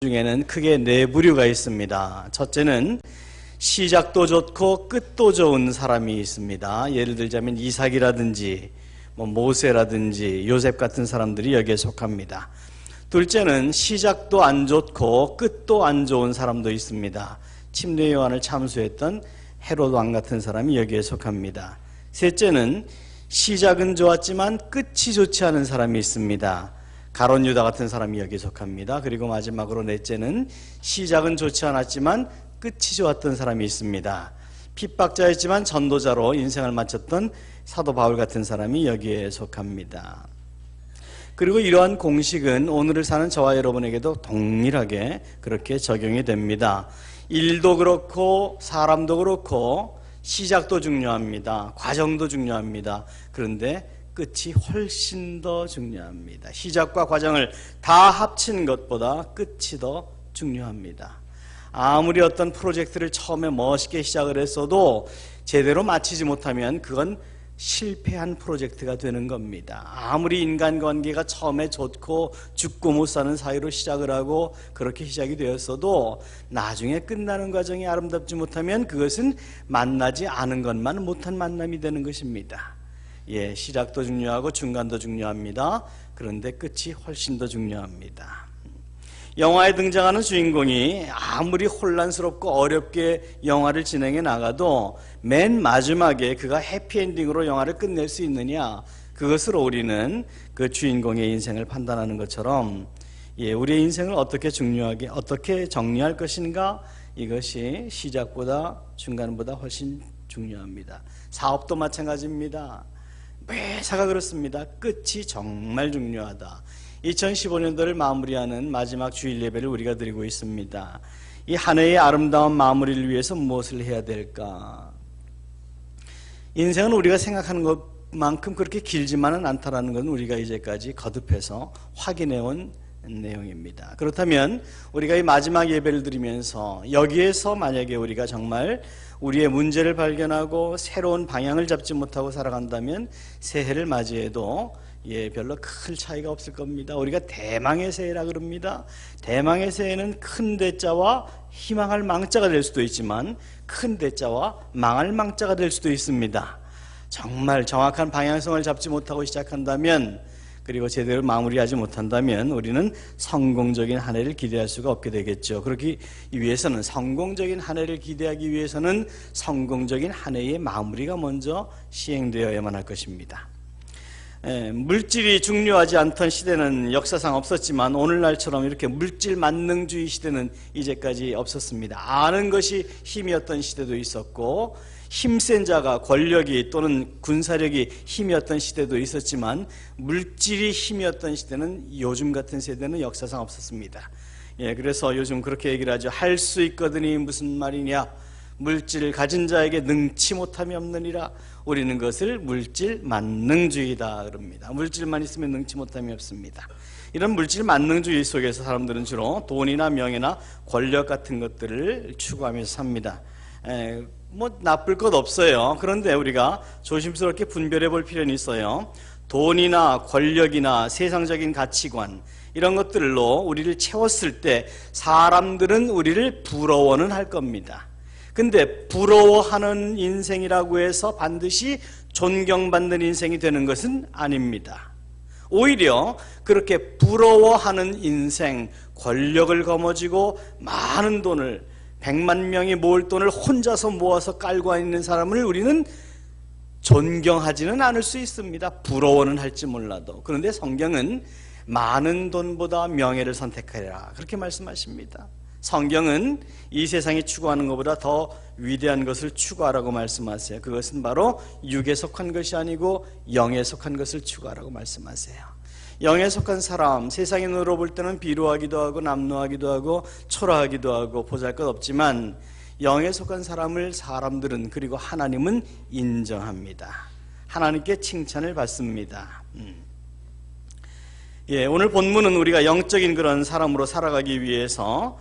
중에는 크게 네 부류가 있습니다. 첫째는 시작도 좋고 끝도 좋은 사람이 있습니다. 예를 들자면 이삭이라든지 모세라든지 요셉 같은 사람들이 여기에 속합니다. 둘째는 시작도 안 좋고 끝도 안 좋은 사람도 있습니다. 침례 요한을 참수했던 헤롯 왕 같은 사람이 여기에 속합니다. 셋째는 시작은 좋았지만 끝이 좋지 않은 사람이 있습니다. 가룟 유다 같은 사람이 여기에 속합니다. 그리고 마지막으로 넷째는 시작은 좋지 않았지만 끝이 좋았던 사람이 있습니다. 핍박자였지만 전도자로 인생을 마쳤던 사도 바울 같은 사람이 여기에 속합니다. 그리고 이러한 공식은 오늘을 사는 저와 여러분에게도 동일하게 그렇게 적용이 됩니다. 일도 그렇고 사람도 그렇고 시작도 중요합니다. 과정도 중요합니다. 그런데 끝이 훨씬 더 중요합니다. 시작과 과정을 다 합친 것보다 끝이 더 중요합니다. 아무리 어떤 프로젝트를 처음에 멋있게 시작을 했어도 제대로 마치지 못하면 그건 실패한 프로젝트가 되는 겁니다. 아무리 인간관계가 처음에 좋고 죽고 못 사는 사이로 시작을 하고 그렇게 시작이 되었어도 나중에 끝나는 과정이 아름답지 못하면 그것은 만나지 않은 것만 못한 만남이 되는 것입니다. 시작도 중요하고 중간도 중요합니다. 그런데 끝이 훨씬 더 중요합니다. 영화에 등장하는 주인공이 아무리 혼란스럽고 어렵게 영화를 진행해 나가도 맨 마지막에 그가 해피엔딩으로 영화를 끝낼 수 있느냐, 그것으로 우리는 그 주인공의 인생을 판단하는 것처럼 우리의 인생을 어떻게 정리할 것인가, 이것이 시작보다 중간보다 훨씬 중요합니다. 사업도 마찬가지입니다. 매사가 그렇습니다. 끝이 정말 중요하다. 2015년도를 마무리하는 마지막 주일 예배를 우리가 드리고 있습니다. 이 한 해의 아름다운 마무리를 위해서 무엇을 해야 될까? 인생은 우리가 생각하는 것만큼 그렇게 길지만은 않다라는 건 우리가 이제까지 거듭해서 확인해온 내용입니다. 그렇다면 우리가 이 마지막 예배를 드리면서 여기에서 만약에 우리가 정말 우리의 문제를 발견하고 새로운 방향을 잡지 못하고 살아간다면 새해를 맞이해도 별로 큰 차이가 없을 겁니다. 우리가 대망의 새해라 그럽니다. 대망의 새해는 큰 대자와 희망할 망자가 될 수도 있지만 큰 대자와 망할 망자가 될 수도 있습니다. 정말 정확한 방향성을 잡지 못하고 시작한다면, 그리고 제대로 마무리하지 못한다면 우리는 성공적인 한 해를 기대할 수가 없게 되겠죠. 그렇기 위해서는, 성공적인 한 해를 기대하기 위해서는 성공적인 한 해의 마무리가 먼저 시행되어야만 할 것입니다. 물질이 중요하지 않던 시대는 역사상 없었지만 오늘날처럼 이렇게 물질 만능주의 시대는 이제까지 없었습니다. 아는 것이 힘이었던 시대도 있었고, 힘센 자가, 권력이 또는 군사력이 힘이었던 시대도 있었지만 물질이 힘이었던 시대는 요즘 같은 세대는 역사상 없었습니다. 그래서 요즘 그렇게 얘기를 하죠. 할 수 있거든이 무슨 말이냐, 물질을 가진 자에게 능치 못함이 없느니라. 우리는 그것을 물질 만능주의다 그럽니다. 물질만 있으면 능치 못함이 없습니다. 이런 물질 만능주의 속에서 사람들은 주로 돈이나 명예나 권력 같은 것들을 추구하면서 삽니다. 나쁠 것 없어요. 그런데 우리가 조심스럽게 분별해 볼 필요는 있어요. 돈이나 권력이나 세상적인 가치관, 이런 것들로 우리를 채웠을 때 사람들은 우리를 부러워는 할 겁니다. 근데 부러워하는 인생이라고 해서 반드시 존경받는 인생이 되는 것은 아닙니다. 오히려 그렇게 부러워하는 인생, 권력을 거머쥐고 많은 돈을, 100만 명이 모을 돈을 혼자서 모아서 깔고 있는 사람을 우리는 존경하지는 않을 수 있습니다. 부러워는 할지 몰라도. 그런데 성경은 많은 돈보다 명예를 선택하라, 그렇게 말씀하십니다. 성경은 이 세상이 추구하는 것보다 더 위대한 것을 추구하라고 말씀하세요. 그것은 바로 육에 속한 것이 아니고 영에 속한 것을 추구하라고 말씀하세요. 영에 속한 사람, 세상의 눈으로 볼 때는 비루하기도 하고 남루하기도 하고 초라하기도 하고 보잘것없지만 영에 속한 사람을 사람들은, 그리고 하나님은 인정합니다. 하나님께 칭찬을 받습니다. 오늘 본문은 우리가 영적인 그런 사람으로 살아가기 위해서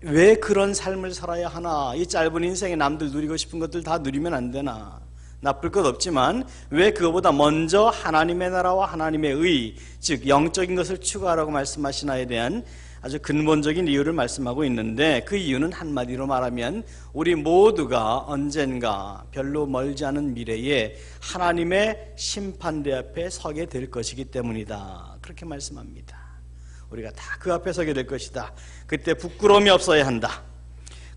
왜 그런 삶을 살아야 하나, 이 짧은 인생에 남들 누리고 싶은 것들 다 누리면 안 되나, 나쁠 것 없지만 왜 그거보다 먼저 하나님의 나라와 하나님의 의, 즉 영적인 것을 추구하라고 말씀하시나에 대한 아주 근본적인 이유를 말씀하고 있는데, 그 이유는 한마디로 말하면 우리 모두가 언젠가 별로 멀지 않은 미래에 하나님의 심판대 앞에 서게 될 것이기 때문이다, 그렇게 말씀합니다. 우리가 다 그 앞에 서게 될 것이다. 그때 부끄러움이 없어야 한다.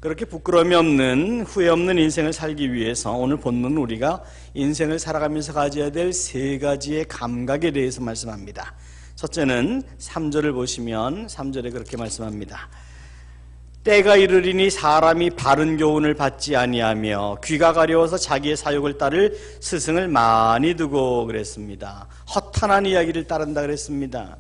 그렇게 부끄러움이 없는, 후회 없는 인생을 살기 위해서 오늘 본문은 우리가 인생을 살아가면서 가져야 될 세 가지의 감각에 대해서 말씀합니다. 첫째는 3절을 보시면 3절에 그렇게 말씀합니다. 때가 이르리니 사람이 바른 교훈을 받지 아니하며 귀가 가려워서 자기의 사욕을 따를 스승을 많이 두고 그랬습니다. 허탄한 이야기를 따른다 그랬습니다.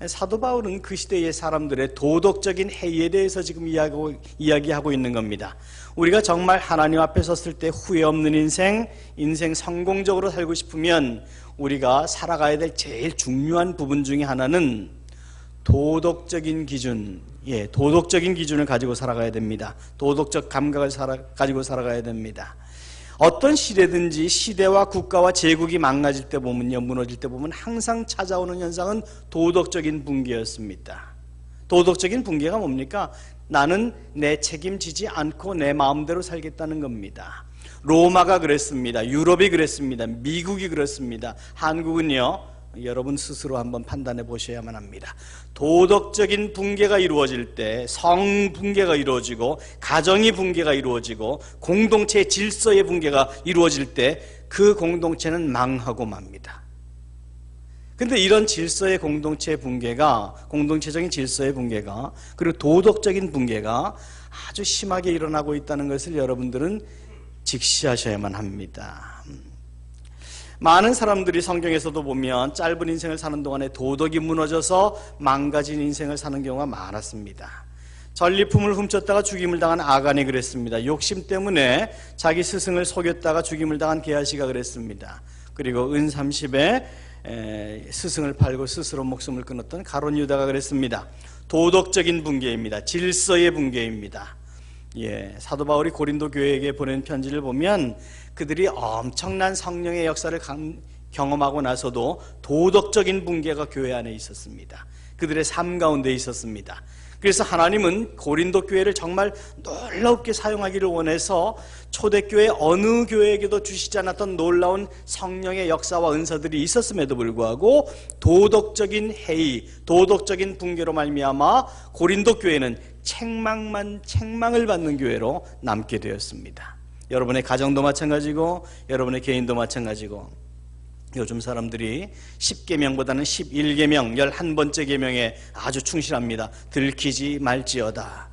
사도 바울은 그 시대의 사람들의 도덕적인 해이에 대해서 지금 이야기하고 있는 겁니다. 우리가 정말 하나님 앞에 섰을 때 후회 없는 인생 성공적으로 살고 싶으면 우리가 살아가야 될 제일 중요한 부분 중에 하나는 도덕적인 기준, 도덕적인 기준을 가지고 살아가야 됩니다. 도덕적 감각을 가지고 살아가야 됩니다. 어떤 시대든지 시대와 국가와 제국이 망가질 때 보면요, 무너질 때 보면 항상 찾아오는 현상은 도덕적인 붕괴였습니다. 도덕적인 붕괴가 뭡니까? 나는 내 책임지지 않고 내 마음대로 살겠다는 겁니다. 로마가 그랬습니다. 유럽이 그랬습니다. 미국이 그렇습니다. 한국은요, 여러분 스스로 한번 판단해 보셔야만 합니다. 도덕적인 붕괴가 이루어질 때, 성 붕괴가 이루어지고 가정의 붕괴가 이루어지고 공동체의 질서의 붕괴가 이루어질 때 그 공동체는 망하고 맙니다. 근데 이런 질서의 공동체의 붕괴가, 공동체적인 질서의 붕괴가, 그리고 도덕적인 붕괴가 아주 심하게 일어나고 있다는 것을 여러분들은 직시하셔야만 합니다. 많은 사람들이 성경에서도 보면 짧은 인생을 사는 동안에 도덕이 무너져서 망가진 인생을 사는 경우가 많았습니다. 전리품을 훔쳤다가 죽임을 당한 아간이 그랬습니다. 욕심 때문에 자기 스승을 속였다가 죽임을 당한 게하시가 그랬습니다. 그리고 은 30에 스승을 팔고 스스로 목숨을 끊었던 가룟 유다가 그랬습니다. 도덕적인 붕괴입니다. 질서의 붕괴입니다. 사도 바울이 고린도 교회에게 보낸 편지를 보면 그들이 엄청난 성령의 역사를 경험하고 나서도 도덕적인 붕괴가 교회 안에 있었습니다. 그들의 삶 가운데 있었습니다. 그래서 하나님은 고린도 교회를 정말 놀랍게 사용하기를 원해서 초대교회 어느 교회에게도 주시지 않았던 놀라운 성령의 역사와 은사들이 있었음에도 불구하고 도덕적인 해이, 도덕적인 붕괴로 말미암아 고린도 교회는 책망을 받는 교회로 남게 되었습니다. 여러분의 가정도 마찬가지고 여러분의 개인도 마찬가지고, 요즘 사람들이 10계명보다는 11계명, 11번째 계명에 아주 충실합니다. 들키지 말지어다.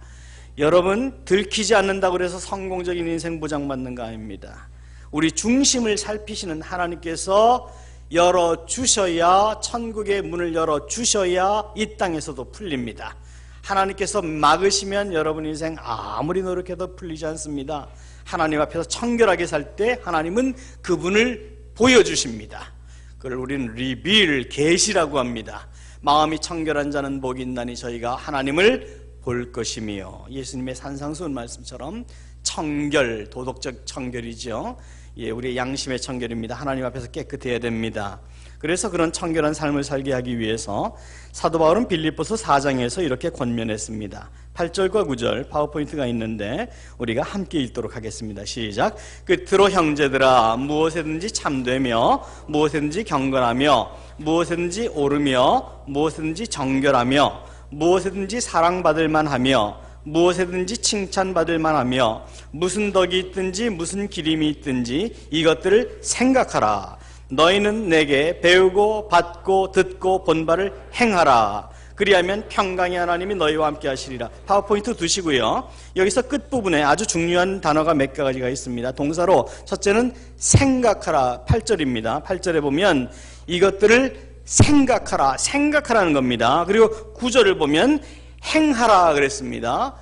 여러분, 들키지 않는다고 해서 성공적인 인생 보장받는 거 아닙니다. 우리 중심을 살피시는 하나님께서 열어주셔야, 천국의 문을 열어주셔야 이 땅에서도 풀립니다. 하나님께서 막으시면 여러분 인생 아무리 노력해도 풀리지 않습니다. 하나님 앞에서 청결하게 살 때 하나님은 그분을 보여주십니다. 그걸 우리는 리빌, 계시라고 합니다. 마음이 청결한 자는 복이 있나니 저희가 하나님을 볼 것이며, 예수님의 산상수훈 말씀처럼 청결, 도덕적 청결이죠. 우리의 양심의 청결입니다. 하나님 앞에서 깨끗해야 됩니다. 그래서 그런 청결한 삶을 살게 하기 위해서 사도 바울은 빌립보서 4장에서 이렇게 권면했습니다. 8절과 9절 파워포인트가 있는데 우리가 함께 읽도록 하겠습니다. 시작. 끝으로 형제들아, 무엇에든지 참되며 무엇에든지 경건하며 무엇에든지 옳으며 무엇에든지 정결하며 무엇에든지 사랑받을 만하며 무엇에든지 칭찬받을 만하며 무슨 덕이 있든지 무슨 기림이 있든지 이것들을 생각하라. 너희는 내게 배우고 받고 듣고 본 바를 행하라. 그리하면 평강의 하나님이 너희와 함께 하시리라. 파워포인트 두시고요. 여기서 끝부분에 아주 중요한 단어가 몇 가지가 있습니다. 동사로 첫째는 생각하라. 8절입니다. 8절에 보면 이것들을 생각하라는 겁니다. 그리고 9절을 보면 행하라 그랬습니다.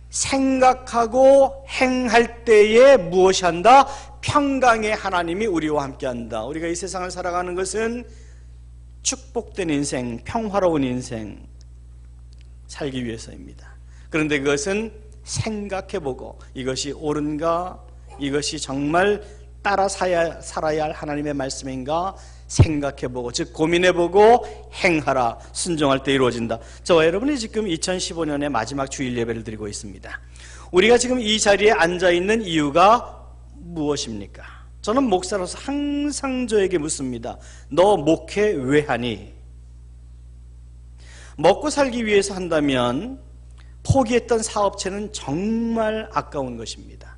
생각하고 행할 때에 무엇이 한다? 평강의 하나님이 우리와 함께 한다. 우리가 이 세상을 살아가는 것은 축복된 인생, 평화로운 인생 살기 위해서입니다. 그런데 그것은 생각해보고 이것이 옳은가, 이것이 정말 따라 살아야 할 하나님의 말씀인가 생각해보고, 즉 고민해보고 행하라. 순종할 때 이루어진다. 저와 여러분이 지금 2015년의 마지막 주일 예배를 드리고 있습니다. 우리가 지금 이 자리에 앉아있는 이유가 무엇입니까? 저는 목사로서 항상 저에게 묻습니다. 너 목회 왜 하니? 먹고 살기 위해서 한다면 포기했던 사업체는 정말 아까운 것입니다.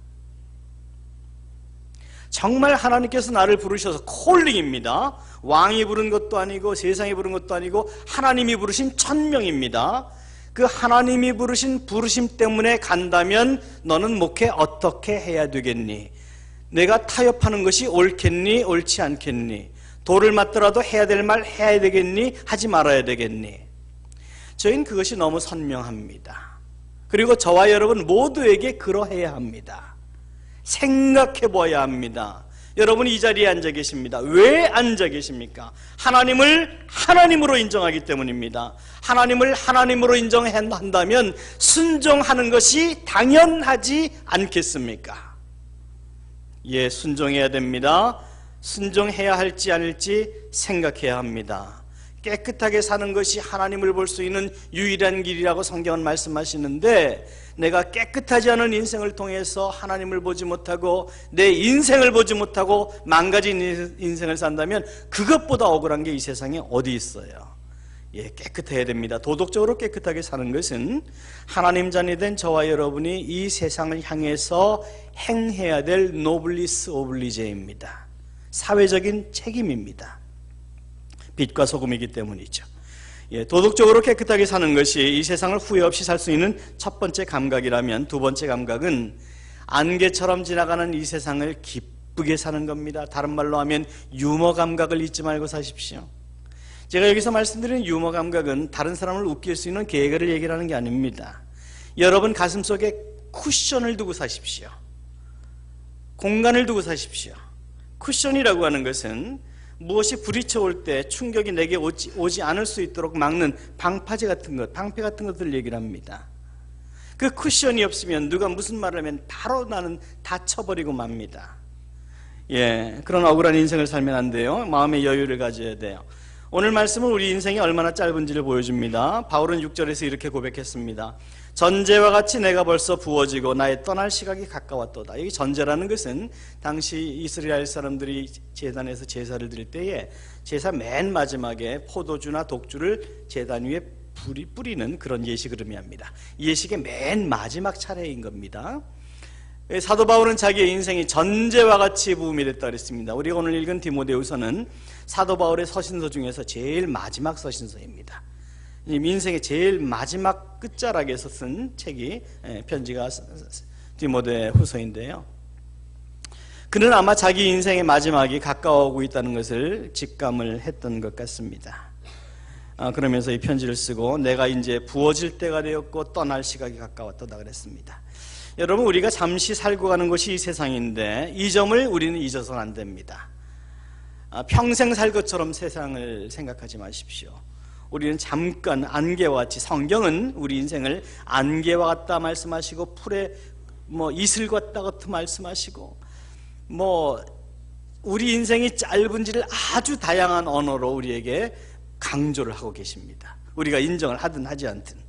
정말 하나님께서 나를 부르셔서 콜링입니다. 왕이 부른 것도 아니고 세상이 부른 것도 아니고 하나님이 부르신 천명입니다. 그 하나님이 부르신 부르심 때문에 간다면 너는 목회 어떻게 해야 되겠니? 내가 타협하는 것이 옳겠니? 옳지 않겠니? 돌을 맞더라도 해야 될 말 해야 되겠니? 하지 말아야 되겠니? 저희는 그것이 너무 선명합니다. 그리고 저와 여러분 모두에게 그러해야 합니다. 생각해 봐야 합니다. 여러분이 이 자리에 앉아 계십니다. 왜 앉아 계십니까? 하나님을 하나님으로 인정하기 때문입니다. 하나님을 하나님으로 인정한다면 순종하는 것이 당연하지 않겠습니까? 예, 순종해야 됩니다. 순종해야 할지 아닐지 생각해야 합니다. 깨끗하게 사는 것이 하나님을 볼 수 있는 유일한 길이라고 성경은 말씀하시는데, 내가 깨끗하지 않은 인생을 통해서 하나님을 보지 못하고 내 인생을 보지 못하고 망가진 인생을 산다면 그것보다 억울한 게 이 세상에 어디 있어요? 예, 깨끗해야 됩니다. 도덕적으로 깨끗하게 사는 것은 하나님 자녀 된 저와 여러분이 이 세상을 향해서 행해야 될 노블리스 오블리제입니다. 사회적인 책임입니다. 빛과 소금이기 때문이죠. 예, 도덕적으로 깨끗하게 사는 것이 이 세상을 후회 없이 살 수 있는 첫 번째 감각이라면, 두 번째 감각은 안개처럼 지나가는 이 세상을 기쁘게 사는 겁니다. 다른 말로 하면 유머 감각을 잊지 말고 사십시오. 제가 여기서 말씀드리는 유머 감각은 다른 사람을 웃길 수 있는 개그를 얘기를 하는 게 아닙니다. 여러분 가슴속에 쿠션을 두고 사십시오. 공간을 두고 사십시오. 쿠션이라고 하는 것은 무엇이 부딪혀올 때 충격이 내게 오지 않을 수 있도록 막는 방파제 같은 것, 방패 같은 것들을 얘기를 합니다. 그 쿠션이 없으면 누가 무슨 말을 하면 바로 나는 다쳐버리고 맙니다. 예, 그런 억울한 인생을 살면 안 돼요. 마음의 여유를 가져야 돼요. 오늘 말씀은 우리 인생이 얼마나 짧은지를 보여줍니다. 바울은 6절에서 이렇게 고백했습니다. 전제와 같이 내가 벌써 부어지고 나의 떠날 시각이 가까웠도다. 이 전제라는 것은 당시 이스라엘 사람들이 제단에서 제사를 드릴 때에 제사 맨 마지막에 포도주나 독주를 제단 위에 뿌리는 그런 예식을 의미합니다. 이 예식의 맨 마지막 차례인 겁니다. 사도 바울은 자기의 인생이 전제와 같이 부음이 됐다 그랬습니다. 우리가 오늘 읽은 디모데후서는 사도 바울의 서신서 중에서 제일 마지막 서신서입니다. 인생의 제일 마지막 끝자락에서 쓴 책이 편지가 디모데후서인데요. 그는 아마 자기 인생의 마지막이 가까워오고 있다는 것을 직감을 했던 것 같습니다. 그러면서 이 편지를 쓰고 내가 이제 부어질 때가 되었고 떠날 시각이 가까웠다 그랬습니다. 여러분, 우리가 잠시 살고 가는 것이 이 세상인데 이 점을 우리는 잊어서는 안 됩니다. 평생 살 것처럼 세상을 생각하지 마십시오. 우리는 잠깐 안개와 같이, 성경은 우리 인생을 안개와 같다 말씀하시고 풀에 이슬 같다 같다 말씀하시고 우리 인생이 짧은지를 아주 다양한 언어로 우리에게 강조를 하고 계십니다. 우리가 인정을 하든 하지 않든.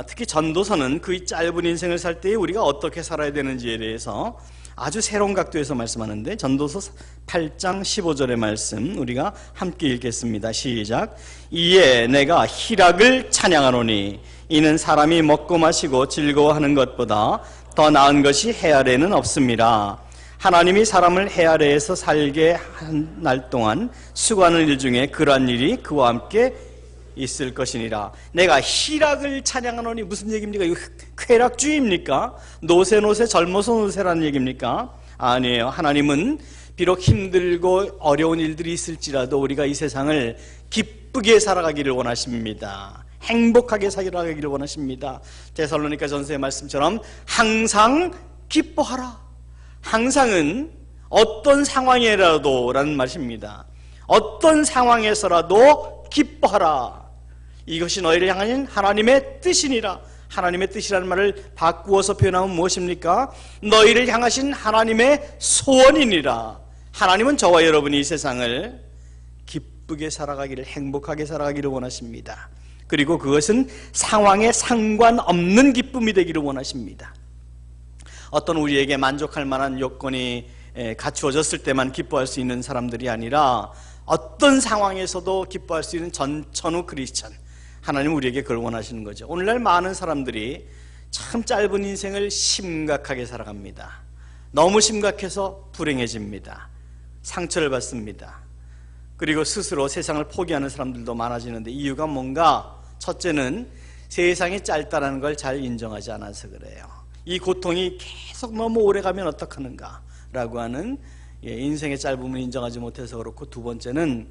특히 전도서는 그 짧은 인생을 살 때에 우리가 어떻게 살아야 되는지에 대해서 아주 새로운 각도에서 말씀하는데, 전도서 8장 15절의 말씀 우리가 함께 읽겠습니다. 시작. 이에 내가 희락을 찬양하노니 이는 사람이 먹고 마시고 즐거워하는 것보다 더 나은 것이 해 아래에는 없습니다. 하나님이 사람을 해 아래에서 살게 한 날 동안 수고하는 일 중에 그러한 일이 그와 함께 있을 것이니라. 내가 희락을 찬양하노니 무슨 얘기입니까? 이거 쾌락주의입니까? 노세 젊어서 노세라는 얘기입니까? 아니에요. 하나님은 비록 힘들고 어려운 일들이 있을지라도 우리가 이 세상을 기쁘게 살아가기를 원하십니다. 행복하게 살아가기를 원하십니다. 데살로니가 전서의 말씀처럼 항상 기뻐하라. 항상은 어떤 상황이라도 라는 말입니다. 어떤 상황에서라도 기뻐하라. 이것이 너희를 향한 하나님의 뜻이니라. 하나님의 뜻이라는 말을 바꾸어서 표현하면 무엇입니까? 너희를 향하신 하나님의 소원이니라. 하나님은 저와 여러분이 이 세상을 기쁘게 살아가기를, 행복하게 살아가기를 원하십니다. 그리고 그것은 상황에 상관없는 기쁨이 되기를 원하십니다. 어떤 우리에게 만족할 만한 요건이 갖추어졌을 때만 기뻐할 수 있는 사람들이 아니라 어떤 상황에서도 기뻐할 수 있는 전천후 크리스천, 하나님은 우리에게 그걸 원하시는 거죠. 오늘날 많은 사람들이 참 짧은 인생을 심각하게 살아갑니다. 너무 심각해서 불행해집니다. 상처를 받습니다. 그리고 스스로 세상을 포기하는 사람들도 많아지는데 이유가 뭔가? 첫째는 세상이 짧다는 걸 잘 인정하지 않아서 그래요. 이 고통이 계속 너무 오래 가면 어떡하는가 라고 하는 인생의 짧음을 인정하지 못해서 그렇고, 두 번째는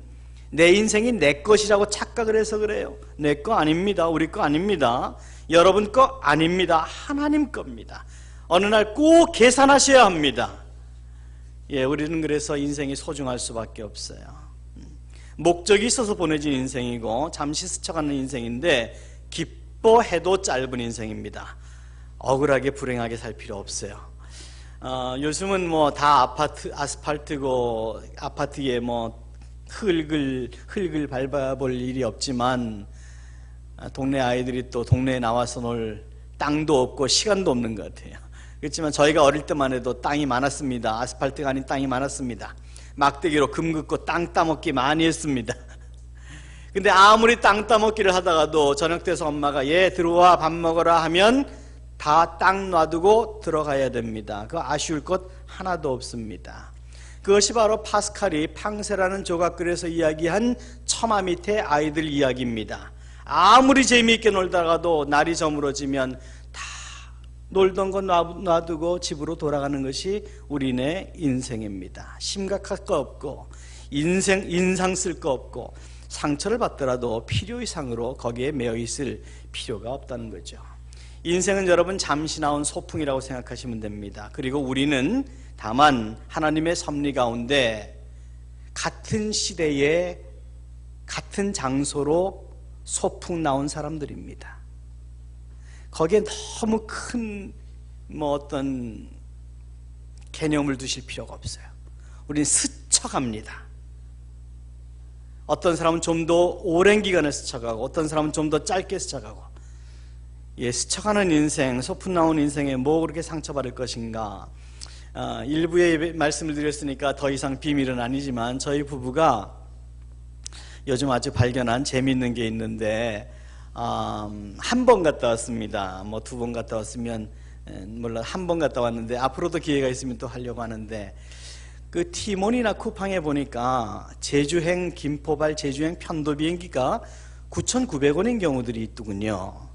내 인생이 내 것이라고 착각을 해서 그래요. 내 거 아닙니다. 우리 거 아닙니다. 여러분 거 아닙니다. 하나님 겁니다. 어느 날 꼭 계산하셔야 합니다. 우리는 그래서 인생이 소중할 수밖에 없어요. 목적이 있어서 보내진 인생이고 잠시 스쳐가는 인생인데 기뻐해도 짧은 인생입니다. 억울하게 불행하게 살 필요 없어요. 요즘은 뭐 다 아스팔트고 아파트에 뭐 흙을 밟아볼 일이 없지만 동네 아이들이 또 동네에 나와서 놀 땅도 없고 시간도 없는 것 같아요. 그렇지만 저희가 어릴 때만 해도 땅이 많았습니다. 아스팔트가 아닌 땅이 많았습니다. 막대기로 금 긋고 땅 따먹기 많이 했습니다. 근데 아무리 땅 따먹기를 하다가도 저녁 돼서 엄마가 얘 들어와 밥 먹어라 하면 다 땅 놔두고 들어가야 됩니다. 그 아쉬울 것 하나도 없습니다. 그것이 바로 파스칼이 팡세라는 조각글에서 이야기한 처마 밑에 아이들 이야기입니다. 아무리 재미있게 놀다가도 날이 저물어지면 다 놀던 거 놔두고 집으로 돌아가는 것이 우리네 인생입니다. 심각할 거 없고 인상 쓸 거 없고 상처를 받더라도 필요 이상으로 거기에 매여 있을 필요가 없다는 거죠. 인생은 여러분 잠시 나온 소풍이라고 생각하시면 됩니다. 그리고 우리는 다만 하나님의 섭리 가운데 같은 시대에 같은 장소로 소풍 나온 사람들입니다. 거기에 너무 큰 어떤 개념을 두실 필요가 없어요. 우리는 스쳐갑니다. 어떤 사람은 좀 더 오랜 기간을 스쳐가고 어떤 사람은 좀 더 짧게 스쳐가고, 스쳐가는 인생, 소풍 나온 인생에 뭐 그렇게 상처받을 것인가. 일부에 말씀을 드렸으니까 더 이상 비밀은 아니지만 저희 부부가 요즘 아주 발견한 재미있는 게 있는데, 한 번 갔다 왔습니다. 뭐 두 번 갔다 왔으면 몰라, 한 번 갔다 왔는데 앞으로도 기회가 있으면 또 하려고 하는데, 그 티몬이나 쿠팡에 보니까 제주행 김포발 제주행 편도 비행기가 9,900원인 경우들이 있더군요.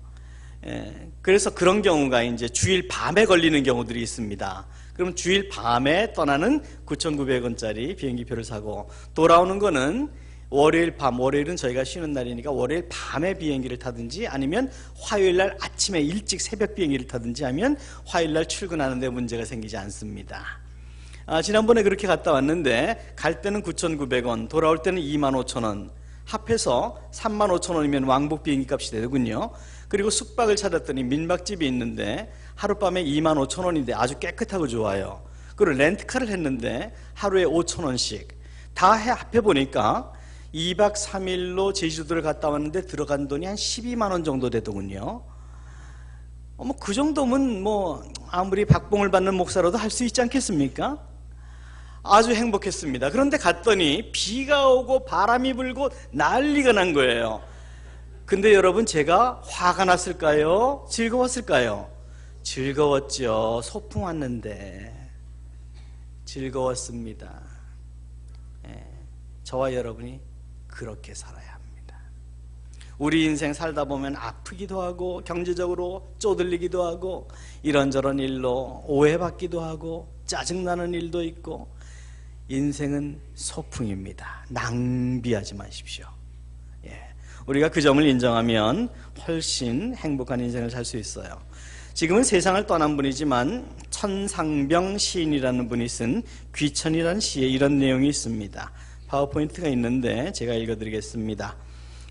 그래서 그런 경우가 이제 주일 밤에 걸리는 경우들이 있습니다. 그럼 주일 밤에 떠나는 9,900원짜리 비행기표를 사고 돌아오는 거는 월요일 밤, 월요일은 저희가 쉬는 날이니까 월요일 밤에 비행기를 타든지 아니면 화요일 날 아침에 일찍 새벽 비행기를 타든지 하면 화요일 날 출근하는데 문제가 생기지 않습니다. 지난번에 그렇게 갔다 왔는데 갈 때는 9,900원, 돌아올 때는 25,000원, 합해서 35,000원이면 왕복 비행기 값이 되더군요. 그리고 숙박을 찾았더니 민박집이 있는데 하룻밤에 25,000원인데 아주 깨끗하고 좋아요. 그리고 렌트카를 했는데 하루에 5,000원씩 다 합해보니까 2박 3일로 제주도를 갔다 왔는데 들어간 돈이 한 12만 원 정도 되더군요. 그 정도면 아무리 박봉을 받는 목사라도 할 수 있지 않겠습니까? 아주 행복했습니다. 그런데 갔더니 비가 오고 바람이 불고 난리가 난 거예요. 근데 여러분, 제가 화가 났을까요? 즐거웠을까요? 즐거웠죠. 소풍 왔는데 즐거웠습니다. 저와 여러분이 그렇게 살아야 합니다. 우리 인생 살다 보면 아프기도 하고 경제적으로 쪼들리기도 하고 이런저런 일로 오해받기도 하고 짜증나는 일도 있고, 인생은 소풍입니다. 낭비하지 마십시오. 우리가 그 점을 인정하면 훨씬 행복한 인생을 살 수 있어요. 지금은 세상을 떠난 분이지만 천상병 시인이라는 분이 쓴 귀천이라는 시에 이런 내용이 있습니다. 파워포인트가 있는데 제가 읽어드리겠습니다.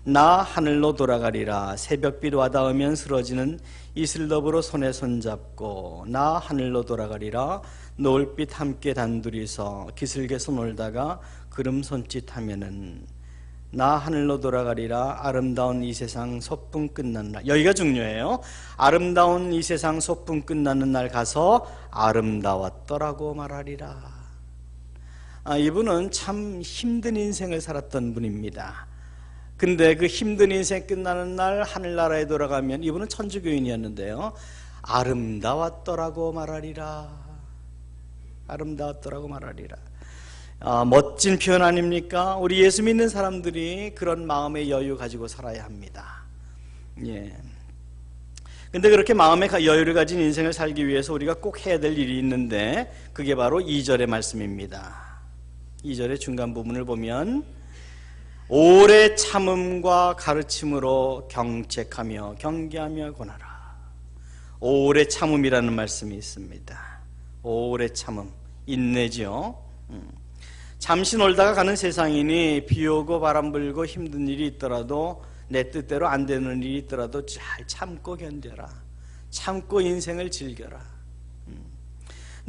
나 하늘로 돌아가리라. 새벽빛 와닿으면 쓰러지는 이슬더불어 손에 손잡고, 나 하늘로 돌아가리라. 노을빛 함께 단둘이서 기슭에서 놀다가 그름 손짓하면은, 나 하늘로 돌아가리라. 아름다운 이 세상 소풍 끝나는 날. 여기가 중요해요. 아름다운 이 세상 소풍 끝나는 날 가서 아름다웠더라고 말하리라. 이분은 참 힘든 인생을 살았던 분입니다. 근데 그 힘든 인생 끝나는 날 하늘나라에 돌아가면, 이분은 천주교인이었는데요, 아름다웠더라고 말하리라. 아름다웠더라고 말하리라. 멋진 표현 아닙니까? 우리 예수 믿는 사람들이 그런 마음의 여유 가지고 살아야 합니다. 예. 근데 그렇게 마음의 여유를 가진 인생을 살기 위해서 우리가 꼭 해야 될 일이 있는데, 그게 바로 2절의 말씀입니다. 2절의 중간 부분을 보면, 오래 참음과 가르침으로 경책하며 경계하며 권하라. 오래 참음이라는 말씀이 있습니다. 오래 참음, 인내죠. 잠시 놀다가 가는 세상이니 비 오고 바람 불고 힘든 일이 있더라도, 내 뜻대로 안 되는 일이 있더라도 잘 참고 견뎌라. 참고 인생을 즐겨라.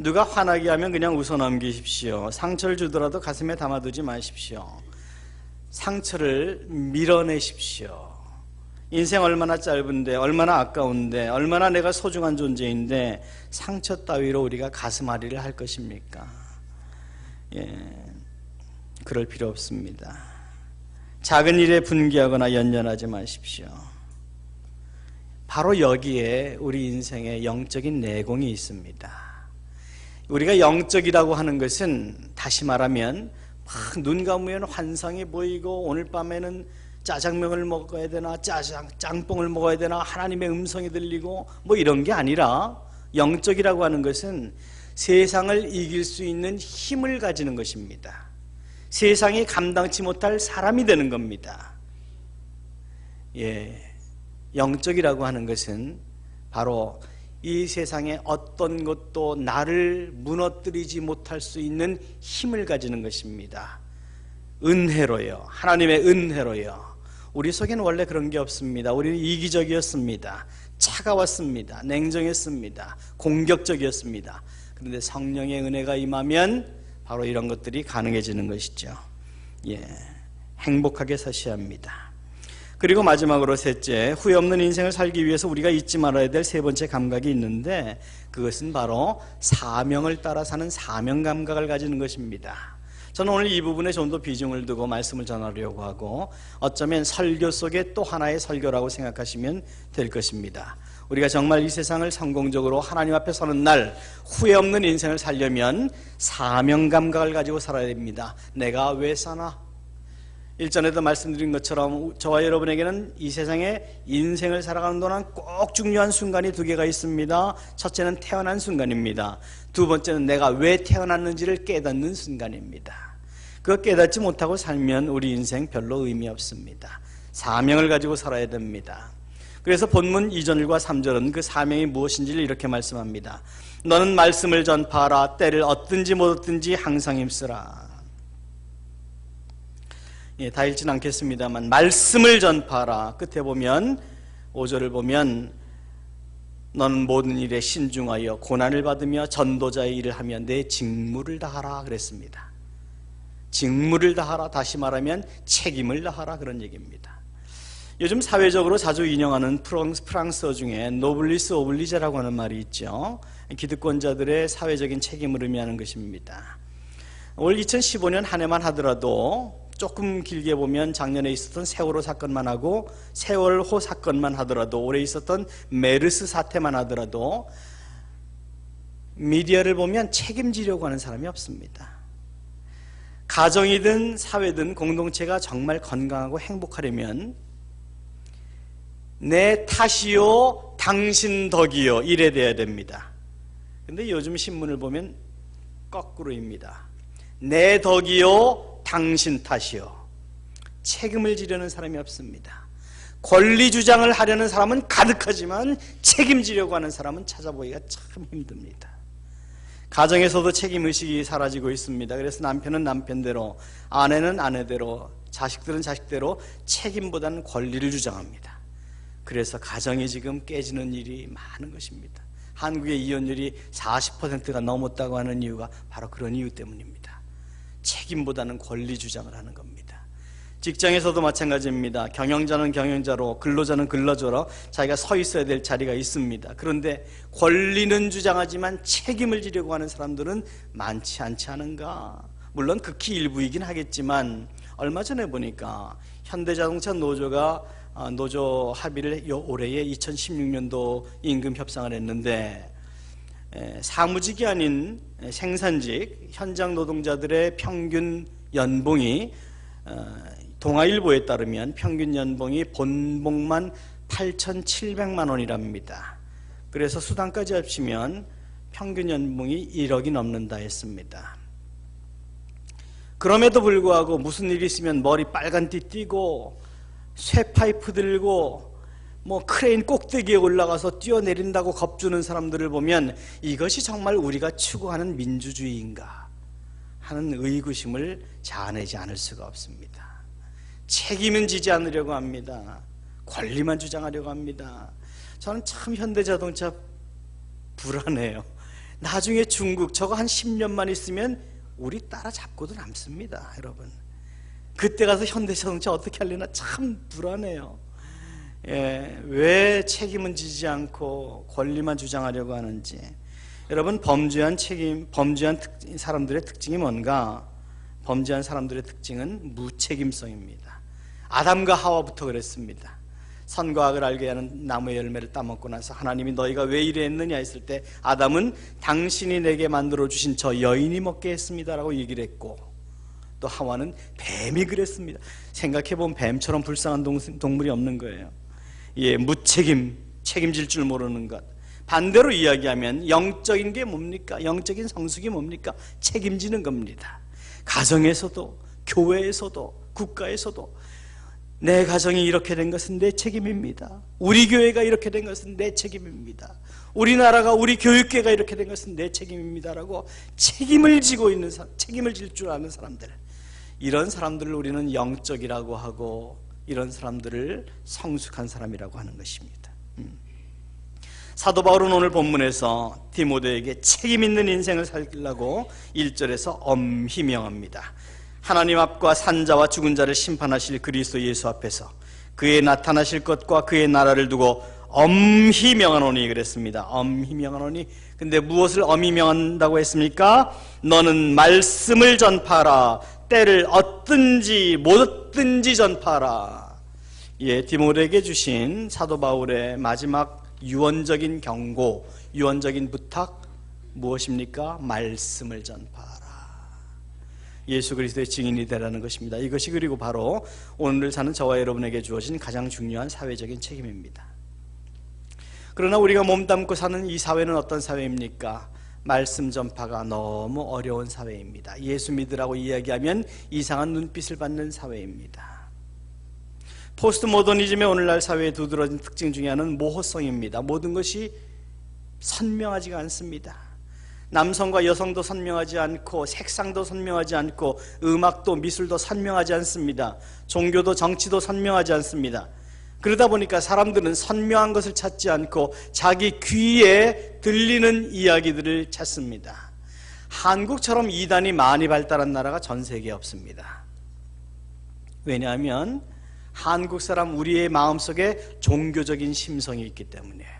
누가 화나게 하면 그냥 웃어넘기십시오. 상처를 주더라도 가슴에 담아두지 마십시오. 상처를 밀어내십시오. 인생 얼마나 짧은데, 얼마나 아까운데, 얼마나 내가 소중한 존재인데 상처 따위로 우리가 가슴앓이를 할 것입니까? 그럴 필요 없습니다. 작은 일에 분개하거나 연연하지 마십시오. 바로 여기에 우리 인생의 영적인 내공이 있습니다. 우리가 영적이라고 하는 것은, 다시 말하면 막 눈 감으면 환상이 보이고, 오늘 밤에는 짜장면을 먹어야 되나, 짬뽕을 먹어야 되나, 하나님의 음성이 들리고 뭐 이런 게 아니라, 영적이라고 하는 것은 세상을 이길 수 있는 힘을 가지는 것입니다. 세상이 감당치 못할 사람이 되는 겁니다. 영적이라고 하는 것은 바로 이 세상의 어떤 것도 나를 무너뜨리지 못할 수 있는 힘을 가지는 것입니다. 은혜로요. 하나님의 은혜로요. 우리 속에는 원래 그런 게 없습니다. 우리는 이기적이었습니다. 차가웠습니다. 냉정했습니다. 공격적이었습니다. 그런데 성령의 은혜가 임하면 바로 이런 것들이 가능해지는 것이죠. 행복하게 사셔야 합니다. 그리고 마지막으로 셋째, 후회 없는 인생을 살기 위해서 우리가 잊지 말아야 될 세 번째 감각이 있는데, 그것은 바로 사명을 따라 사는 사명 감각을 가지는 것입니다. 저는 오늘 이 부분에 좀 더 비중을 두고 말씀을 전하려고 하고, 어쩌면 설교 속에 또 하나의 설교라고 생각하시면 될 것입니다. 우리가 정말 이 세상을 성공적으로 하나님 앞에 서는 날 후회 없는 인생을 살려면 사명 감각을 가지고 살아야 됩니다. 내가 왜 사나? 일전에도 말씀드린 것처럼 저와 여러분에게는 이 세상에 인생을 살아가는 동안 꼭 중요한 순간이 두 개가 있습니다. 첫째는 태어난 순간입니다. 두 번째는 내가 왜 태어났는지를 깨닫는 순간입니다. 그거 깨닫지 못하고 살면 우리 인생 별로 의미 없습니다. 사명을 가지고 살아야 됩니다. 그래서 본문 2절과 3절은 그 사명이 무엇인지를 이렇게 말씀합니다. 너는 말씀을 전파하라. 때를 얻든지 못 얻든지 항상 힘쓰라. 다 읽진 않겠습니다만, 말씀을 전파하라. 끝에 보면 5절을 보면, 너는 모든 일에 신중하여 고난을 받으며 전도자의 일을 하며 내 직무를 다하라 그랬습니다. 직무를 다하라, 다시 말하면 책임을 다하라, 그런 얘기입니다. 요즘 사회적으로 자주 인용하는 프랑스어 중에 노블리스 오블리제라고 하는 말이 있죠. 기득권자들의 사회적인 책임을 의미하는 것입니다. 올 2015년 한 해만 하더라도, 조금 길게 보면 작년에 있었던 세월호 사건만 하고, 세월호 사건만 하더라도, 올해 있었던 메르스 사태만 하더라도 미디어를 보면 책임지려고 하는 사람이 없습니다. 가정이든 사회든 공동체가 정말 건강하고 행복하려면 내 탓이요 당신 덕이요 이래 돼야 됩니다. 근데 요즘 신문을 보면 거꾸로입니다. 내 덕이요 당신 탓이요. 책임을 지려는 사람이 없습니다. 권리 주장을 하려는 사람은 가득하지만 책임지려고 하는 사람은 찾아보기가 참 힘듭니다. 가정에서도 책임의식이 사라지고 있습니다. 그래서 남편은 남편대로, 아내는 아내대로, 자식들은 자식대로 책임보다는 권리를 주장합니다. 그래서 가정이 지금 깨지는 일이 많은 것입니다. 한국의 이혼율이 40%가 넘었다고 하는 이유가 바로 그런 이유 때문입니다. 책임보다는 권리 주장을 하는 겁니다. 직장에서도 마찬가지입니다. 경영자는 경영자로, 근로자는 근로자로 자기가 서 있어야 될 자리가 있습니다. 그런데 권리는 주장하지만 책임을 지려고 하는 사람들은 많지 않지 않은가? 물론 극히 일부이긴 하겠지만 얼마 전에 보니까 현대자동차 노조가 노조 합의를 올해에 2016년도 임금 협상을 했는데, 사무직이 아닌 생산직 현장 노동자들의 평균 연봉이 동아일보에 따르면 평균 연봉이 본봉만 8,700만 원이랍니다. 그래서 수당까지 합치면 평균 연봉이 1억이 넘는다 했습니다. 그럼에도 불구하고 무슨 일이 있으면 머리 빨간띠 띠고 쇠파이프 들고 크레인 꼭대기에 올라가서 뛰어내린다고 겁주는 사람들을 보면 이것이 정말 우리가 추구하는 민주주의인가 하는 의구심을 자아내지 않을 수가 없습니다. 책임은 지지 않으려고 합니다. 권리만 주장하려고 합니다. 저는 참 현대자동차 불안해요. 나중에 중국 저거 한 10년만 있으면 우리 따라잡고도 남습니다. 여러분, 그때 가서 현대자동차 어떻게 하려나 참 불안해요. 왜 책임은 지지 않고 권리만 주장하려고 하는지. 여러분, 범죄한 사람들의 특징이 뭔가? 범죄한 사람들의 특징은 무책임성입니다. 아담과 하와부터 그랬습니다. 선과 악을 알게 하는 나무의 열매를 따먹고 나서 하나님이 너희가 왜 이래 했느냐 했을 때 아담은 당신이 내게 만들어주신 저 여인이 먹게 했습니다라고 얘기를 했고, 또 하와는 뱀이 그랬습니다. 생각해보면 뱀처럼 불쌍한 동물이 없는 거예요. 책임질 줄 모르는 것. 반대로 이야기하면 영적인 게 뭡니까? 영적인 성숙이 뭡니까? 책임지는 겁니다. 가정에서도, 교회에서도, 국가에서도 내 가정이 이렇게 된 것은 내 책임입니다. 우리 교회가 이렇게 된 것은 내 책임입니다. 우리나라가, 우리 교육계가 이렇게 된 것은 내 책임입니다라고 책임을 지고 있는 책임을 질 줄 아는 사람들, 이런 사람들을 우리는 영적이라고 하고, 이런 사람들을 성숙한 사람이라고 하는 것입니다. 사도 바울은 오늘 본문에서 디모데에게 책임 있는 인생을 살려고 1절에서 엄히 명합니다. 하나님 앞과 산자와 죽은 자를 심판하실 그리스도 예수 앞에서 그의 나타나실 것과 그의 나라를 두고 엄히 명하노니 그랬습니다. 엄히 명하노니. 근데 무엇을 엄히 명한다고 했습니까? 너는 말씀을 전파하라. 때를 얻든지 못 얻든지 전파하라. 디모데에게 주신 사도 바울의 마지막 유언적인 경고, 유언적인 부탁 무엇입니까? 말씀을 전파하라. 예수 그리스도의 증인이 되라는 것입니다. 이것이 그리고 바로 오늘 사는 저와 여러분에게 주어진 가장 중요한 사회적인 책임입니다. 그러나 우리가 몸담고 사는 이 사회는 어떤 사회입니까? 말씀 전파가 너무 어려운 사회입니다. 예수 믿으라고 이야기하면 이상한 눈빛을 받는 사회입니다. 포스트 모더니즘의 오늘날 사회에 두드러진 특징 중에 하나는 모호성입니다. 모든 것이 선명하지가 않습니다. 남성과 여성도 선명하지 않고, 색상도 선명하지 않고, 음악도 미술도 선명하지 않습니다. 종교도 정치도 선명하지 않습니다. 그러다 보니까 사람들은 선명한 것을 찾지 않고 자기 귀에 들리는 이야기들을 찾습니다. 한국처럼 이단이 많이 발달한 나라가 전 세계에 없습니다. 왜냐하면 한국 사람 우리의 마음속에 종교적인 심성이 있기 때문이에요.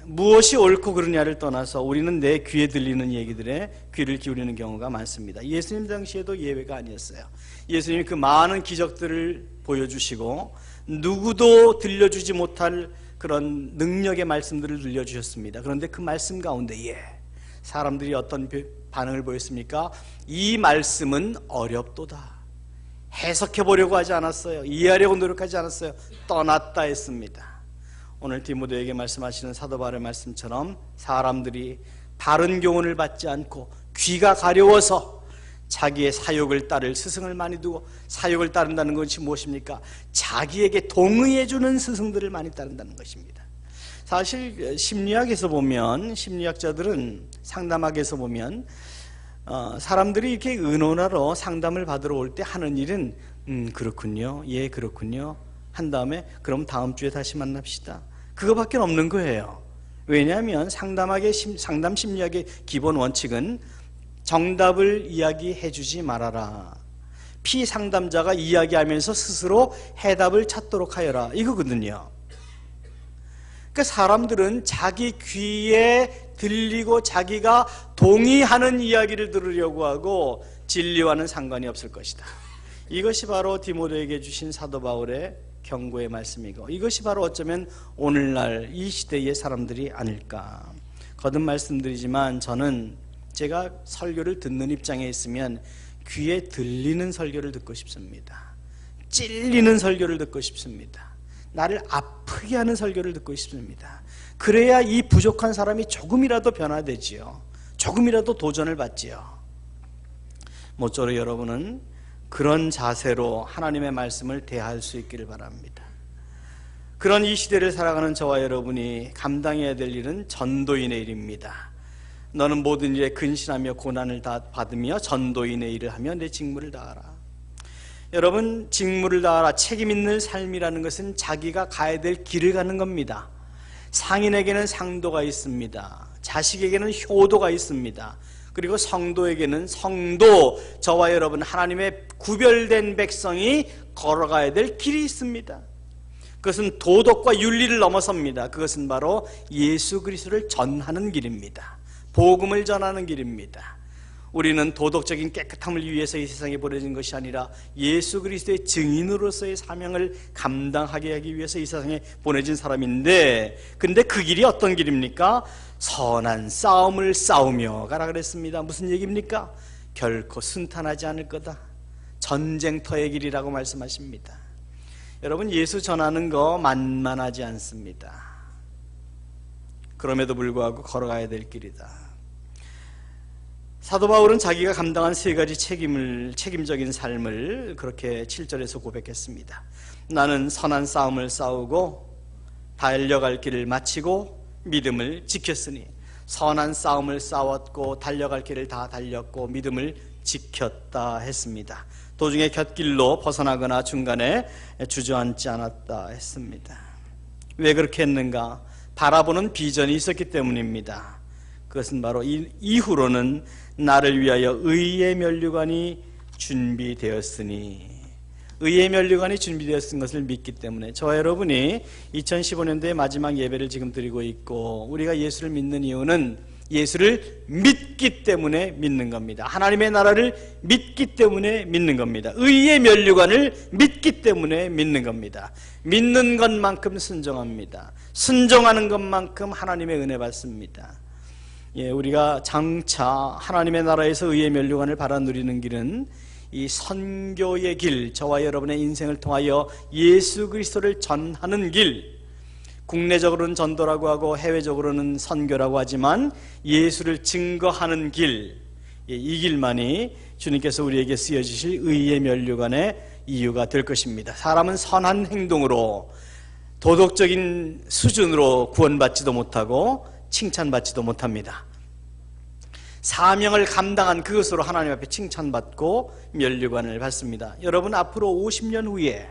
무엇이 옳고 그르냐를 떠나서 우리는 내 귀에 들리는 얘기들에 귀를 기울이는 경우가 많습니다. 예수님 당시에도 예외가 아니었어요. 예수님이 그 많은 기적들을 보여주시고 누구도 들려주지 못할 그런 능력의 말씀들을 들려주셨습니다. 그런데 그 말씀 가운데에 사람들이 어떤 반응을 보였습니까? 이 말씀은 어렵도다. 해석해 보려고 하지 않았어요. 이해하려고 노력하지 않았어요. 떠났다 했습니다. 오늘 디모데에게 말씀하시는 사도 바울의 말씀처럼 사람들이 바른 교훈을 받지 않고 귀가 가려워서 자기의 사욕을 따를 스승을 많이 두고, 사욕을 따른다는 것이 무엇입니까? 자기에게 동의해주는 스승들을 많이 따른다는 것입니다. 사실 심리학에서 보면, 심리학자들은 상담학에서 보면 사람들이 이렇게 의논하러 상담을 받으러 올 때 하는 일은 그렇군요, 예 그렇군요 한 다음에 그럼 다음 주에 다시 만납시다, 그거밖에 없는 거예요. 왜냐하면 상담 심리학의 기본 원칙은 정답을 이야기해 주지 말아라. 피상담자가 이야기하면서 스스로 해답을 찾도록 하여라, 이거거든요. 그러니까 사람들은 자기 귀에 들리고 자기가 동의하는 이야기를 들으려고 하고 진리와는 상관이 없을 것이다. 이것이 바로 디모데에게 주신 사도 바울의 경고의 말씀이고, 이것이 바로 어쩌면 오늘날 이 시대의 사람들이 아닐까. 거듭 말씀드리지만 저는 제가 설교를 듣는 입장에 있으면 귀에 들리는 설교를 듣고 싶습니다. 찔리는 설교를 듣고 싶습니다. 나를 아프게 하는 설교를 듣고 싶습니다. 그래야 이 부족한 사람이 조금이라도 변화되지요. 조금이라도 도전을 받지요. 모쪼록 여러분은 그런 자세로 하나님의 말씀을 대할 수 있기를 바랍니다. 그런 이 시대를 살아가는 저와 여러분이 감당해야 될 일은 전도인의 일입니다. 너는 모든 일에 근신하며 고난을 다 받으며 전도인의 일을 하며 내 직무를 다하라. 여러분, 직무를 다하라, 책임 있는 삶이라는 것은 자기가 가야 될 길을 가는 겁니다. 상인에게는 상도가 있습니다. 자식에게는 효도가 있습니다. 그리고 성도에게는 성도, 저와 여러분 하나님의 구별된 백성이 걸어가야 될 길이 있습니다. 그것은 도덕과 윤리를 넘어섭니다. 그것은 바로 예수 그리스도를 전하는 길입니다. 복음을 전하는 길입니다. 우리는 도덕적인 깨끗함을 위해서 이 세상에 보내진 것이 아니라 예수 그리스도의 증인으로서의 사명을 감당하게 하기 위해서 이 세상에 보내진 사람인데, 근데 그 길이 어떤 길입니까? 선한 싸움을 싸우며 가라 그랬습니다. 무슨 얘기입니까? 결코 순탄하지 않을 거다. 전쟁터의 길이라고 말씀하십니다. 여러분, 예수 전하는 거 만만하지 않습니다. 그럼에도 불구하고 걸어가야 될 길이다. 사도 바울은 자기가 감당한 세 가지 책임적인 삶을 그렇게 7절에서 고백했습니다. 나는 선한 싸움을 싸우고 달려갈 길을 마치고 믿음을 지켰으니, 선한 싸움을 싸웠고 달려갈 길을 다 달렸고 믿음을 지켰다 했습니다. 도중에 곁길로 벗어나거나 중간에 주저앉지 않았다 했습니다. 왜 그렇게 했는가? 바라보는 비전이 있었기 때문입니다. 그것은 바로 이후로는 나를 위하여 의의 면류관이 준비되었으니, 의의 면류관이 준비되었은 것을 믿기 때문에, 저와 여러분이 2015년도의 마지막 예배를 지금 드리고 있고, 우리가 예수를 믿는 이유는 예수를 믿기 때문에 믿는 겁니다. 하나님의 나라를 믿기 때문에 믿는 겁니다. 의의 면류관을 믿기 때문에 믿는 겁니다. 믿는 것만큼 순종합니다. 순종하는 것만큼 하나님의 은혜 받습니다. 우리가 장차 하나님의 나라에서 의의 면류관을 받아 누리는 길은 이 선교의 길, 저와 여러분의 인생을 통하여 예수 그리스도를 전하는 길, 국내적으로는 전도라고 하고 해외적으로는 선교라고 하지만 예수를 증거하는 길, 이 길만이 주님께서 우리에게 쓰여주실 의의 면류관의 이유가 될 것입니다. 사람은 선한 행동으로, 도덕적인 수준으로 구원받지도 못하고 칭찬받지도 못합니다. 사명을 감당한 그것으로 하나님 앞에 칭찬받고 면류관을 받습니다. 여러분, 앞으로 50년 후에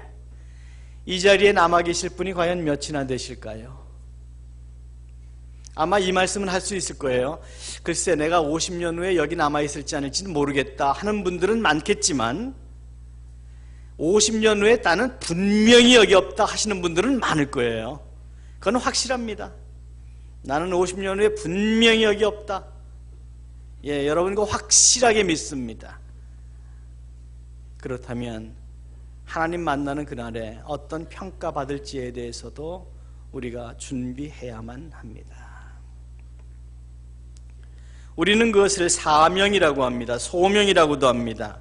이 자리에 남아 계실 분이 과연 몇이나 되실까요? 아마 이 말씀은 할 수 있을 거예요. 글쎄, 내가 50년 후에 여기 남아 있을지 아닐지는 모르겠다 하는 분들은 많겠지만, 50년 후에 나는 분명히 여기 없다 하시는 분들은 많을 거예요. 그건 확실합니다. 나는 50년 후에 분명히 여기 없다. 여러분 그거 확실하게 믿습니다. 그렇다면 하나님 만나는 그날에 어떤 평가받을지에 대해서도 우리가 준비해야만 합니다. 우리는 그것을 사명이라고 합니다. 소명이라고도 합니다.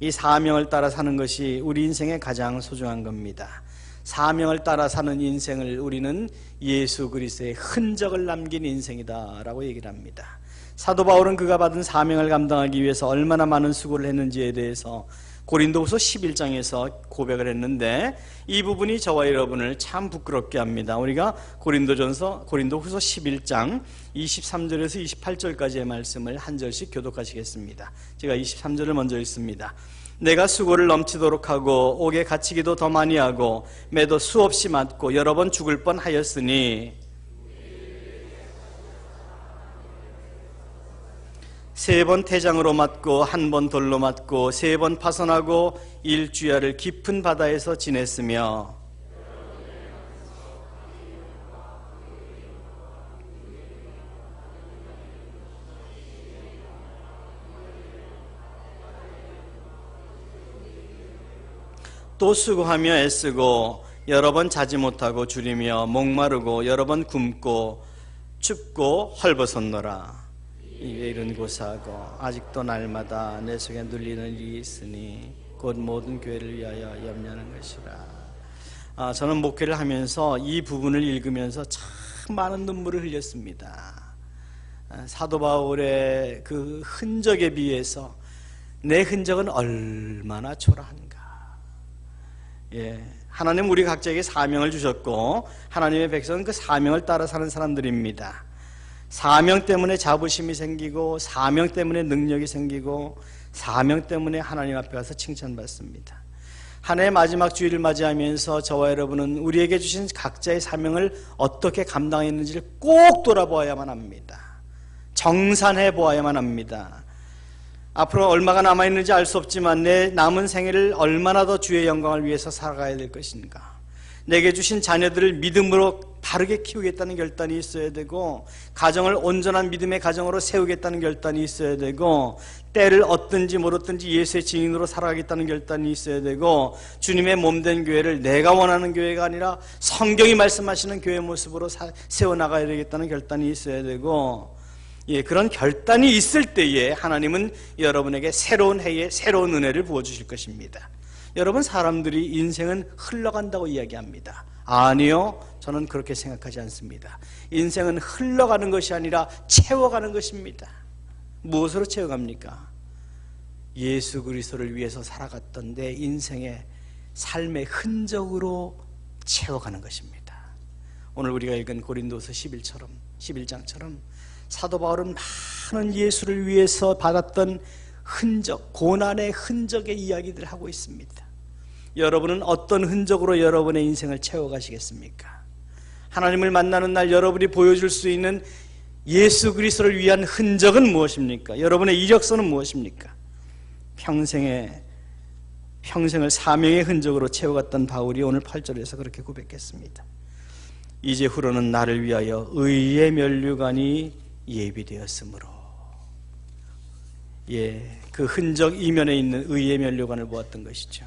이 사명을 따라 사는 것이 우리 인생의 가장 소중한 겁니다. 사명을 따라 사는 인생을 우리는 예수 그리스도의 흔적을 남긴 인생이다라고 얘기를 합니다. 사도 바울은 그가 받은 사명을 감당하기 위해서 얼마나 많은 수고를 했는지에 대해서 고린도후서 11장에서 고백을 했는데, 이 부분이 저와 여러분을 참 부끄럽게 합니다. 우리가 고린도후서 11장 23절에서 28절까지의 말씀을 한 절씩 교독하시겠습니다. 제가 23절을 먼저 읽습니다. 내가 수고를 넘치도록 하고 옥에 갇히기도 더 많이 하고 매도 수없이 맞고 여러 번 죽을 뻔하였으니 3번 태장으로 맞고 1번 돌로 맞고 3번 파선하고 일주야를 깊은 바다에서 지냈으며 또 수고하며 애쓰고 여러 번 자지 못하고 줄이며 목마르고 여러 번 굶고 춥고 헐벗었노라. 입에 이른 고사하고 아직도 날마다 내 속에 눌리는 일이 있으니 곧 모든 교회를 위하여 염려하는 것이라. 저는 목회를 하면서 이 부분을 읽으면서 참 많은 눈물을 흘렸습니다. 사도 바울의 그 흔적에 비해서 내 흔적은 얼마나 초라한가. 하나님 우리 각자에게 사명을 주셨고 하나님의 백성은 그 사명을 따라 사는 사람들입니다. 사명 때문에 자부심이 생기고 사명 때문에 능력이 생기고 사명 때문에 하나님 앞에 가서 칭찬받습니다. 한 해의 마지막 주일을 맞이하면서 저와 여러분은 우리에게 주신 각자의 사명을 어떻게 감당했는지를 꼭 돌아보아야만 합니다. 정산해 보아야만 합니다. 앞으로 얼마가 남아있는지 알 수 없지만 내 남은 생애를 얼마나 더 주의 영광을 위해서 살아가야 될 것인가. 내게 주신 자녀들을 믿음으로 바르게 키우겠다는 결단이 있어야 되고 가정을 온전한 믿음의 가정으로 세우겠다는 결단이 있어야 되고 때를 얻든지 못얻든지 예수의 증인으로 살아가겠다는 결단이 있어야 되고 주님의 몸된 교회를 내가 원하는 교회가 아니라 성경이 말씀하시는 교회 모습으로 세워나가야 되겠다는 결단이 있어야 되고 그런 결단이 있을 때에 하나님은 여러분에게 새로운 해에 새로운 은혜를 부어주실 것입니다. 여러분, 사람들이 인생은 흘러간다고 이야기합니다. 아니요, 저는 그렇게 생각하지 않습니다. 인생은 흘러가는 것이 아니라 채워가는 것입니다. 무엇으로 채워갑니까? 예수 그리스도를 위해서 살아갔던 내 인생의 삶의 흔적으로 채워가는 것입니다. 오늘 우리가 읽은 고린도서 11장처럼 사도 바울은 많은 예수를 위해서 받았던 흔적, 고난의 흔적의 이야기들을 하고 있습니다. 여러분은 어떤 흔적으로 여러분의 인생을 채워가시겠습니까? 하나님을 만나는 날 여러분이 보여줄 수 있는 예수 그리스도를 위한 흔적은 무엇입니까? 여러분의 이력서는 무엇입니까? 평생을 사명의 흔적으로 채워갔던 바울이 오늘 8절에서 그렇게 고백했습니다. 이제후로는 나를 위하여 의의 면류관이 예비되었으므로. 그 흔적 이면에 있는 의의 면류관을 보았던 것이죠.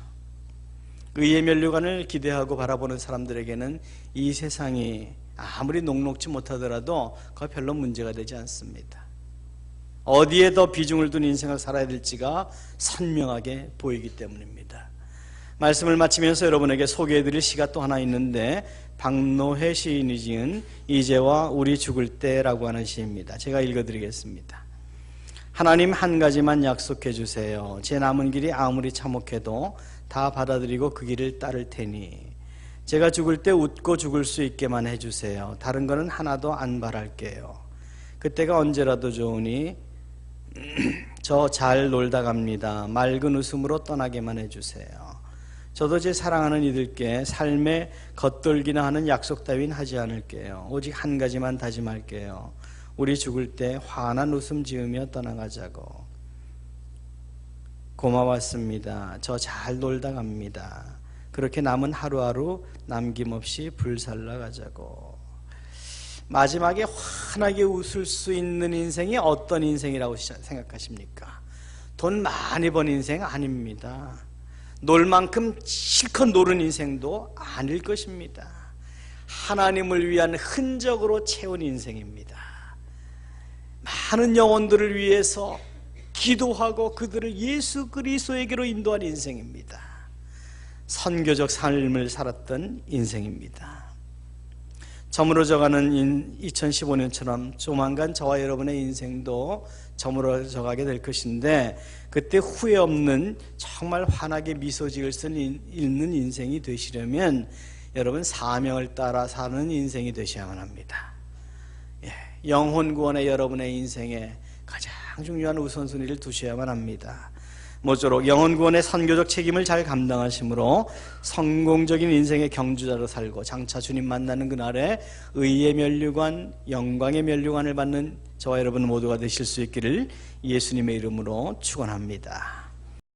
의의 면류관을 기대하고 바라보는 사람들에게는 이 세상이 아무리 녹록지 못하더라도 그거 별로 문제가 되지 않습니다. 어디에 더 비중을 둔 인생을 살아야 될지가 선명하게 보이기 때문입니다. 말씀을 마치면서 여러분에게 소개해드릴 시가 또 하나 있는데 박노해 시인이 지은 이제와 우리 죽을 때라고 하는 시입니다. 제가 읽어드리겠습니다. 하나님 한 가지만 약속해 주세요. 제 남은 길이 아무리 참혹해도 다 받아들이고 그 길을 따를 테니 제가 죽을 때 웃고 죽을 수 있게만 해주세요. 다른 거는 하나도 안 바랄게요. 그때가 언제라도 좋으니 저 잘 놀다 갑니다. 맑은 웃음으로 떠나게만 해주세요. 저도 제 사랑하는 이들께 삶에 겉돌기나 하는 약속 따윈 하지 않을게요. 오직 한 가지만 다짐할게요. 우리 죽을 때 환한 웃음 지으며 떠나가자고. 고마웠습니다. 저 잘 놀다 갑니다. 그렇게 남은 하루하루 남김없이 불살라 가자고. 마지막에 환하게 웃을 수 있는 인생이 어떤 인생이라고 생각하십니까? 돈 많이 번 인생 아닙니다. 놀 만큼 실컷 노는 인생도 아닐 것입니다. 하나님을 위한 흔적으로 채운 인생입니다. 많은 영혼들을 위해서 기도하고 그들을 예수 그리스도에게로 인도한 인생입니다. 선교적 삶을 살았던 인생입니다. 저물어져가는 2015년처럼 조만간 저와 여러분의 인생도 저물어져가게 될 것인데 그때 후회 없는 정말 환하게 미소 지을 수 있는 인생이 되시려면 여러분 사명을 따라 사는 인생이 되셔야만 합니다. 영혼 구원의 여러분의 인생에 가장 중요한 우선순위를 두셔야만 합니다. 모쪼록 영혼 구원의 선교적 책임을 잘 감당하심으로 성공적인 인생의 경주자로 살고 장차 주님 만나는 그날에 의의 면류관, 영광의 면류관을 받는 저와 여러분 모두가 되실 수 있기를 예수님의 이름으로 축원합니다.